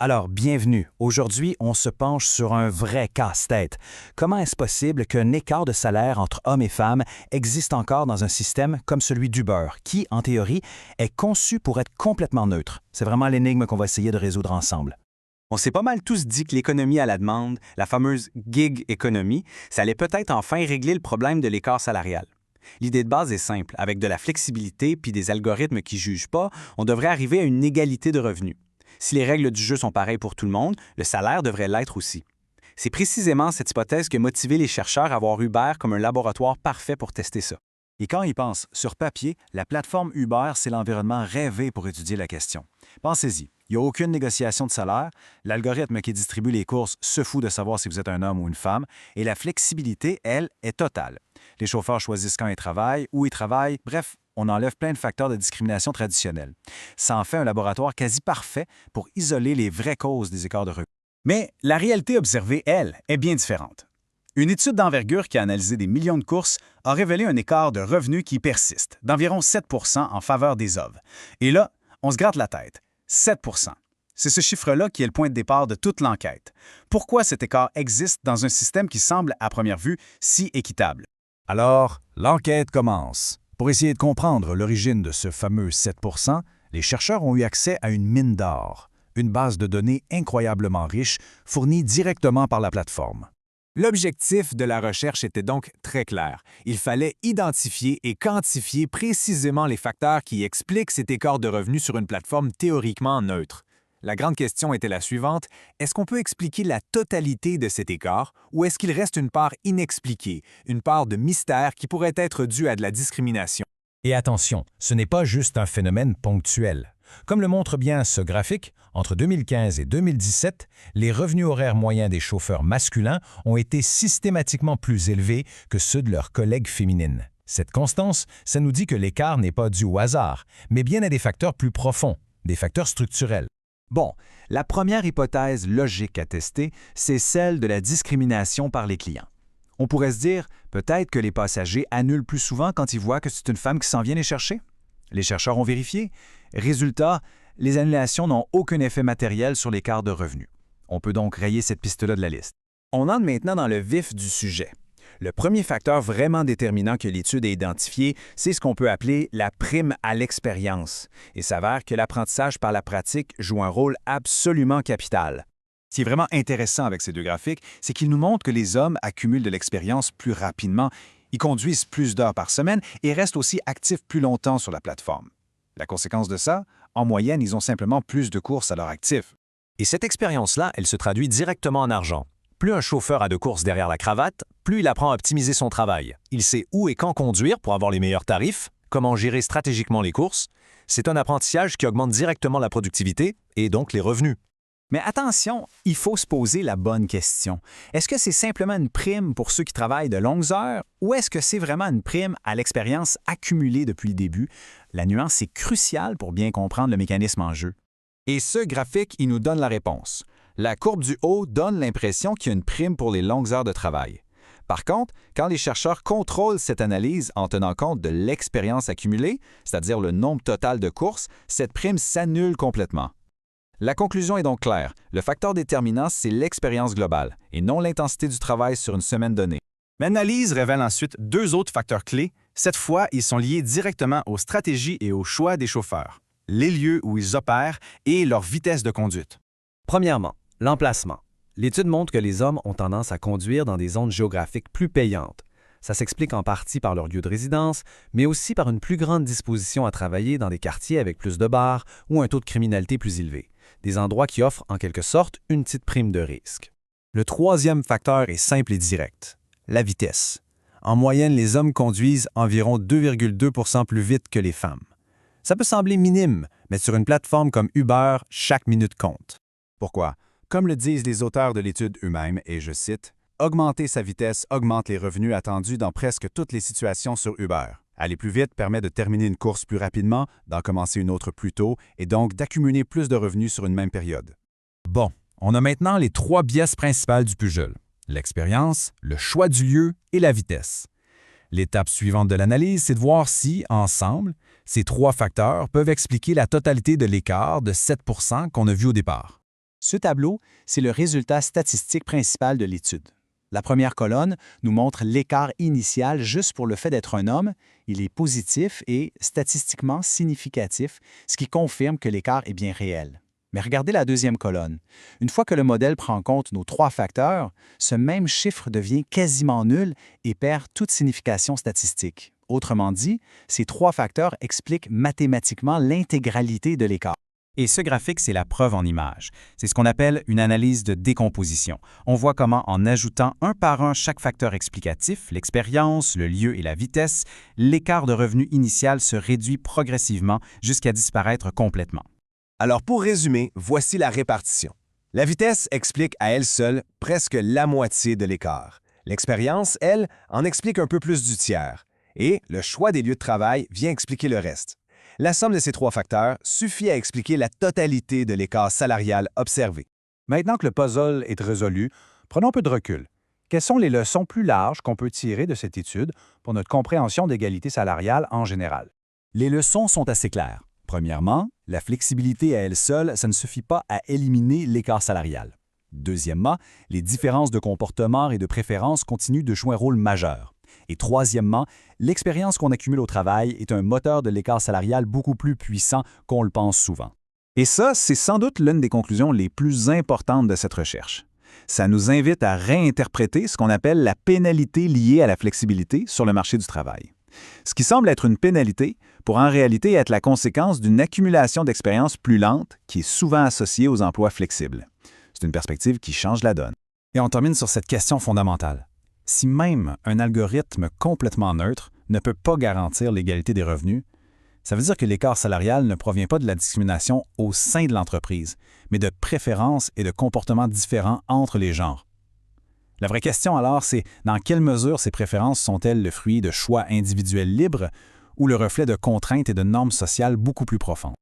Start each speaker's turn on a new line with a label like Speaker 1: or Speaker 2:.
Speaker 1: Alors, bienvenue. Aujourd'hui, on se penche sur un vrai casse-tête. Comment est-ce possible qu'un écart de salaire entre hommes et femmes existe encore dans un système comme celui d'Uber, qui, en théorie, est conçu pour être complètement neutre? C'est vraiment l'énigme qu'on va essayer de résoudre ensemble.
Speaker 2: On s'est pas mal tous dit que l'économie à la demande, la fameuse gig economy, ça allait peut-être enfin régler le problème de l'écart salarial. L'idée de base est simple. Avec de la flexibilité puis des algorithmes qui jugent pas, on devrait arriver à une égalité de revenus. Si les règles du jeu sont pareilles pour tout le monde, le salaire devrait l'être aussi. C'est précisément cette hypothèse qui a motivé les chercheurs à voir Uber comme un laboratoire parfait pour tester ça.
Speaker 3: Et quand ils pensent, sur papier, la plateforme Uber, c'est l'environnement rêvé pour étudier la question. Pensez-y, il n'y a aucune négociation de salaire, l'algorithme qui distribue les courses se fout de savoir si vous êtes un homme ou une femme, et la flexibilité, elle, est totale. Les chauffeurs choisissent quand ils travaillent, où ils travaillent, bref, on enlève plein de facteurs de discrimination traditionnels. Ça en fait un laboratoire quasi parfait pour isoler les vraies causes des écarts de revenus.
Speaker 4: Mais la réalité observée, elle, est bien différente. Une étude d'envergure qui a analysé des millions de courses a révélé un écart de revenus qui persiste, d'environ 7 en faveur des hommes. Et là, on se gratte la tête. 7 C'est ce chiffre-là qui est le point de départ de toute l'enquête. Pourquoi cet écart existe dans un système qui semble, à première vue, si équitable?
Speaker 3: Alors, l'enquête commence. Pour essayer de comprendre l'origine de ce fameux 7 les chercheurs ont eu accès à une mine d'or, une base de données incroyablement riche fournie directement par la plateforme.
Speaker 5: L'objectif de la recherche était donc très clair. Il fallait identifier et quantifier précisément les facteurs qui expliquent cet écart de revenus sur une plateforme théoriquement neutre. La grande question était la suivante, est-ce qu'on peut expliquer la totalité de cet écart ou est-ce qu'il reste une part inexpliquée, une part de mystère qui pourrait être due à de la discrimination?
Speaker 6: Et attention, ce n'est pas juste un phénomène ponctuel. Comme le montre bien ce graphique, entre 2015 et 2017, les revenus horaires moyens des chauffeurs masculins ont été systématiquement plus élevés que ceux de leurs collègues féminines. Cette constance, ça nous dit que l'écart n'est pas dû au hasard, mais bien à des facteurs plus profonds, des facteurs structurels.
Speaker 3: Bon, la première hypothèse logique à tester, c'est celle de la discrimination par les clients. On pourrait se dire, peut-être que les passagers annulent plus souvent quand ils voient que c'est une femme qui s'en vient les chercher. Les chercheurs ont vérifié. Résultat, les annulations n'ont aucun effet matériel sur l'écart de revenus. On peut donc rayer cette piste-là de la liste.
Speaker 2: On entre maintenant dans le vif du sujet. Le premier facteur vraiment déterminant que l'étude a identifié, c'est ce qu'on peut appeler la prime à l'expérience. Il s'avère que l'apprentissage par la pratique joue un rôle absolument capital.
Speaker 4: Ce qui est vraiment intéressant avec ces deux graphiques, c'est qu'ils nous montrent que les hommes accumulent de l'expérience plus rapidement, ils conduisent plus d'heures par semaine et restent aussi actifs plus longtemps sur la plateforme. La conséquence de ça, en moyenne, ils ont simplement plus de courses à leur actif.
Speaker 5: Et cette expérience-là, elle se traduit directement en argent. Plus un chauffeur a de courses derrière la cravate, plus il apprend à optimiser son travail. Il sait où et quand conduire pour avoir les meilleurs tarifs, comment gérer stratégiquement les courses. C'est un apprentissage qui augmente directement la productivité et donc les revenus.
Speaker 4: Mais attention, il faut se poser la bonne question. Est-ce que c'est simplement une prime pour ceux qui travaillent de longues heures ou est-ce que c'est vraiment une prime à l'expérience accumulée depuis le début? La nuance est cruciale pour bien comprendre le mécanisme en jeu.
Speaker 3: Et ce graphique, il nous donne la réponse. La courbe du haut donne l'impression qu'il y a une prime pour les longues heures de travail. Par contre, quand les chercheurs contrôlent cette analyse en tenant compte de l'expérience accumulée, c'est-à-dire le nombre total de courses, cette prime s'annule complètement. La conclusion est donc claire. Le facteur déterminant, c'est l'expérience globale et non l'intensité du travail sur une semaine donnée.
Speaker 4: L'analyse révèle ensuite deux autres facteurs clés. Cette fois, ils sont liés directement aux stratégies et aux choix des chauffeurs, les lieux où ils opèrent et leur vitesse de conduite.
Speaker 7: Premièrement, l'emplacement. L'étude montre que les hommes ont tendance à conduire dans des zones géographiques plus payantes. Ça s'explique en partie par leur lieu de résidence, mais aussi par une plus grande disposition à travailler dans des quartiers avec plus de bars ou un taux de criminalité plus élevé. Des endroits qui offrent en quelque sorte une petite prime de risque.
Speaker 3: Le troisième facteur est simple et direct, la vitesse. En moyenne, les hommes conduisent environ 2,2 plus vite que les femmes. Ça peut sembler minime, mais sur une plateforme comme Uber, chaque minute compte. Pourquoi? Comme le disent les auteurs de l'étude eux-mêmes, et je cite, « Augmenter sa vitesse augmente les revenus attendus dans presque toutes les situations sur Uber. Aller plus vite permet de terminer une course plus rapidement, d'en commencer une autre plus tôt et donc d'accumuler plus de revenus sur une même période. » Bon, on a maintenant les trois biais principales du puzzle. L'expérience, le choix du lieu et la vitesse. L'étape suivante de l'analyse, c'est de voir si, ensemble, ces trois facteurs peuvent expliquer la totalité de l'écart de 7 qu'on a vu au départ.
Speaker 4: Ce tableau, c'est le résultat statistique principal de l'étude. La première colonne nous montre l'écart initial juste pour le fait d'être un homme. Il est positif et statistiquement significatif, ce qui confirme que l'écart est bien réel. Mais regardez la deuxième colonne. Une fois que le modèle prend en compte nos 3 facteurs, ce même chiffre devient quasiment nul et perd toute signification statistique. Autrement dit, ces 3 facteurs expliquent mathématiquement l'intégralité de l'écart.
Speaker 2: Et ce graphique, c'est la preuve en images. C'est ce qu'on appelle une analyse de décomposition. On voit comment, en ajoutant un par un chaque facteur explicatif, l'expérience, le lieu et la vitesse, l'écart de revenu initial se réduit progressivement jusqu'à disparaître complètement.
Speaker 3: Alors pour résumer, voici la répartition. La vitesse explique à elle seule presque la moitié de l'écart. L'expérience, elle, en explique un peu plus du tiers. Et le choix des lieux de travail vient expliquer le reste. La somme de ces 3 facteurs suffit à expliquer la totalité de l'écart salarial observé.
Speaker 1: Maintenant que le puzzle est résolu, prenons un peu de recul. Quelles sont les leçons plus larges qu'on peut tirer de cette étude pour notre compréhension d'égalité salariale en général?
Speaker 8: Les leçons sont assez claires. Premièrement, la flexibilité à elle seule, ça ne suffit pas à éliminer l'écart salarial. Deuxièmement, les différences de comportement et de préférence continuent de jouer un rôle majeur. Et troisièmement, l'expérience qu'on accumule au travail est un moteur de l'écart salarial beaucoup plus puissant qu'on le pense souvent.
Speaker 4: Et ça, c'est sans doute l'une des conclusions les plus importantes de cette recherche. Ça nous invite à réinterpréter ce qu'on appelle la pénalité liée à la flexibilité sur le marché du travail. Ce qui semble être une pénalité pour en réalité être la conséquence d'une accumulation d'expériences plus lente qui est souvent associée aux emplois flexibles. C'est une perspective qui change la donne.
Speaker 1: Et on termine sur cette question fondamentale. Si même un algorithme complètement neutre ne peut pas garantir l'égalité des revenus, ça veut dire que l'écart salarial ne provient pas de la discrimination au sein de l'entreprise, mais de préférences et de comportements différents entre les genres. La vraie question alors, c'est dans quelle mesure ces préférences sont-elles le fruit de choix individuels libres ou le reflet de contraintes et de normes sociales beaucoup plus profondes?